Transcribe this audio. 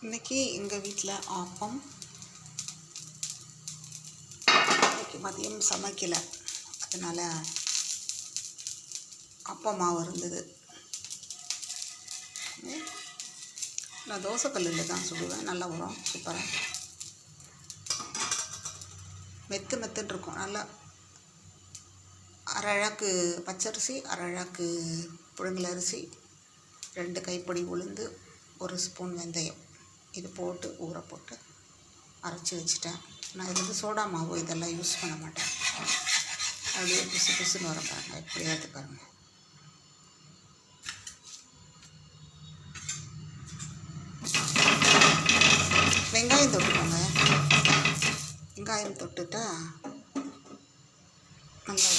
இன்றைக்கி எங்கள் வீட்டில் ஆப்பம். இன்றைக்கி மதியம் சமைக்கலை, அதனால் ஆப்பம் மாவு இருந்தது. நான் தோசைக்கல்லில் தான் சுடுவேன், நல்லா வரும் சூப்பராக. மெத்துன்னு இருக்கும். நல்லா அரை அழாக்கு பச்சரிசி, அரை அழாக்கு புழுங்கல் அரிசி, 2 கைப்பிடி உளுந்து, 1 ஸ்பூன் வெந்தயம், இது போட்டு ஊற போட்டு அரைச்சி வச்சுட்டேன். நான் இது சோடா மாவு இதெல்லாம் யூஸ் பண்ண மாட்டேன். அப்படியே புசு புசுன்னு வர பாருங்கள், எப்படியாவது பாருங்கள். வெங்காயம் தொட்டுக்கோங்க. வெங்காயம் தொட்டுட்டா நல்லா